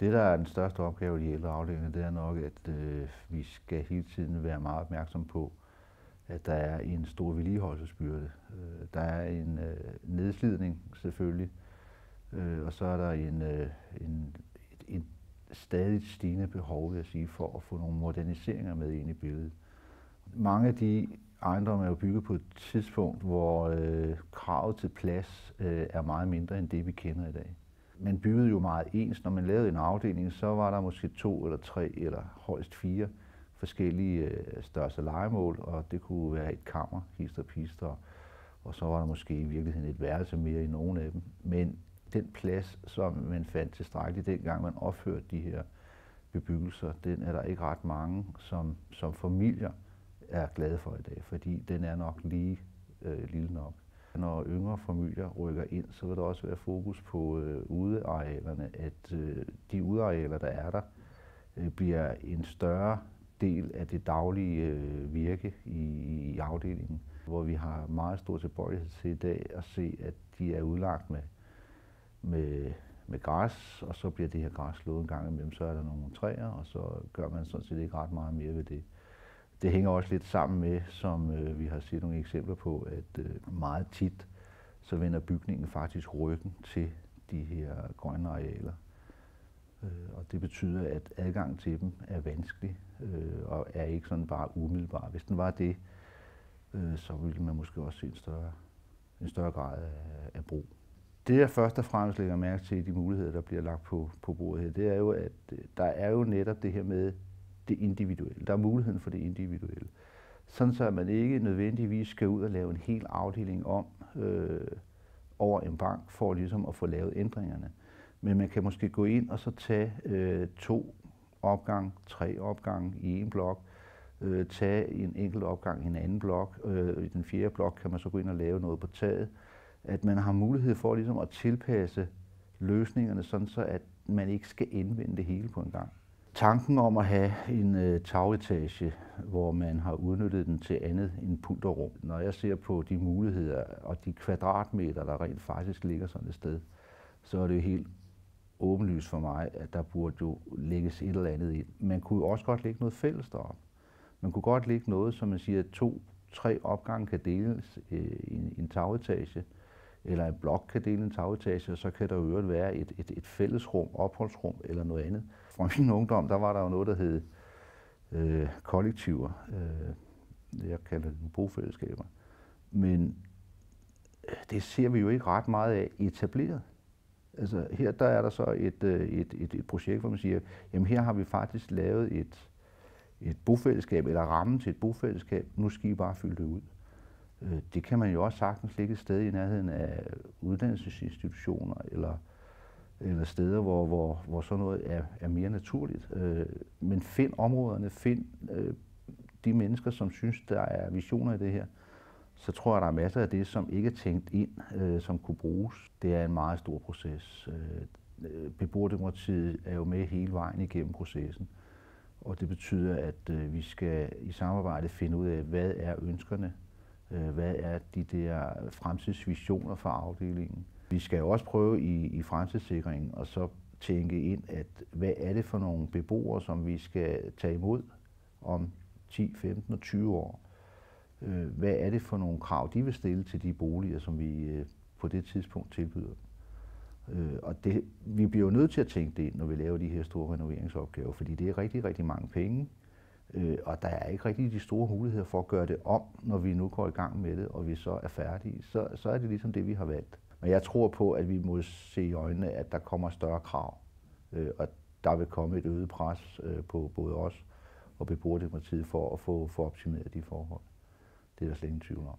Det, der er den største opgave i de ældre afdelinger, det er nok, at vi skal hele tiden være meget opmærksom på, at der er en stor vedligeholdelsesbyrde. Der er en nedslidning selvfølgelig, og så er der en stadig stigende behov, vil jeg sige, for at få nogle moderniseringer med ind i billedet. Mange af de ejendomme er jo bygget på et tidspunkt, hvor kravet til plads er meget mindre end det, vi kender i dag. Man byggede jo meget ens. Når man lavede en afdeling, så var der måske 2 eller 3 eller højst 4 forskellige størrelser lejemål, og det kunne være et kammer, hist og pister, og så var der måske i virkeligheden et værelse mere i nogle af dem. Men den plads, som man fandt tilstrækkeligt dengang man opførte de her bebyggelser, den er der ikke ret mange, som familier er glade for i dag, fordi den er nok lige lille nok. Når yngre familier rykker ind, så vil der også være fokus på udearealerne, at de udearealer, der er der, bliver en større del af det daglige virke i afdelingen, hvor vi har meget stor tilbøjelighed til i dag at se, at de er udlagt med græs, og så bliver det her græs slået en gang imellem, så er der nogle træer, og så gør man sådan set ikke ret meget mere ved det. Det hænger også lidt sammen med, som vi har set nogle eksempler på, at meget tit så vender bygningen faktisk ryggen til de her grønne arealer. Og det betyder, at adgang til dem er vanskelig og er ikke sådan bare umiddelbar. Hvis den var det, så ville man måske også se en større grad af brug. Det jeg først og fremmest lægger mærke til i de muligheder, der bliver lagt på bordet her, det er jo, at der er jo netop det her med det individuelle. Der er muligheden for det individuelle. Sådan så, at man ikke nødvendigvis skal ud og lave en hel afdeling om over en bank for ligesom at få lavet ændringerne. Men man kan måske gå ind og så tage 2 opgange, 3 opgange i en blok, tage en enkelt opgang i en anden blok. I den 4. blok kan man så gå ind og lave noget på taget. At man har mulighed for ligesom at tilpasse løsningerne, sådan så at man ikke skal indvende det hele på en gang. Tanken om at have en tagetage, hvor man har udnyttet den til andet end pulterrum. Når jeg ser på de muligheder og de kvadratmeter, der rent faktisk ligger sådan et sted, så er det jo helt åbenlyst for mig, at der burde jo lægges et eller andet ind. Man kunne jo også godt lægge noget fælles derop. Man kunne godt lægge noget, som man siger, at 2-3 opgange kan deles i en tagetage, eller en blok kan dele en tagetage, og så kan der jo være et fællesrum, opholdsrum eller noget andet. Fra min ungdom, der var der jo noget, der hed kollektiver. Jeg kalder det bofællesskaber. Men det ser vi jo ikke ret meget af etableret. Altså her der er der så et projekt, hvor man siger, jamen her har vi faktisk lavet et bofællesskab, eller rammen til et bofællesskab, nu skal I bare fylde det ud. Det kan man jo også sagtens ligge et sted i nærheden af uddannelsesinstitutioner, eller steder, hvor sådan noget er mere naturligt. Men find områderne, find de mennesker, som synes, der er visioner i det her. Så tror jeg, der er masser af det, som ikke er tænkt ind, som kunne bruges. Det er en meget stor proces. Beboerdemokratiet er jo med hele vejen igennem processen. Og det betyder, at vi skal i samarbejde finde ud af, hvad er ønskerne, hvad er de der fremtidsvisioner for afdelingen. Vi skal jo også prøve i fremtidssikringen og så tænke ind, at hvad er det for nogle beboere, som vi skal tage imod om 10, 15 og 20 år. Hvad er det for nogle krav, de vil stille til de boliger, som vi på det tidspunkt tilbyder. Og vi bliver jo nødt til at tænke det ind, når vi laver de her store renoveringsopgaver, fordi det er rigtig, rigtig mange penge. Og der er ikke rigtig de store muligheder for at gøre det om, når vi nu går i gang med det, og vi så er færdige. Så er det ligesom det, vi har valgt. Men jeg tror på, at vi må se i øjnene, at der kommer større krav, og der vil komme et øget pres på både os og beboerdemokratiet for at få optimeret de forhold. Det er der slet ingen tvivl om.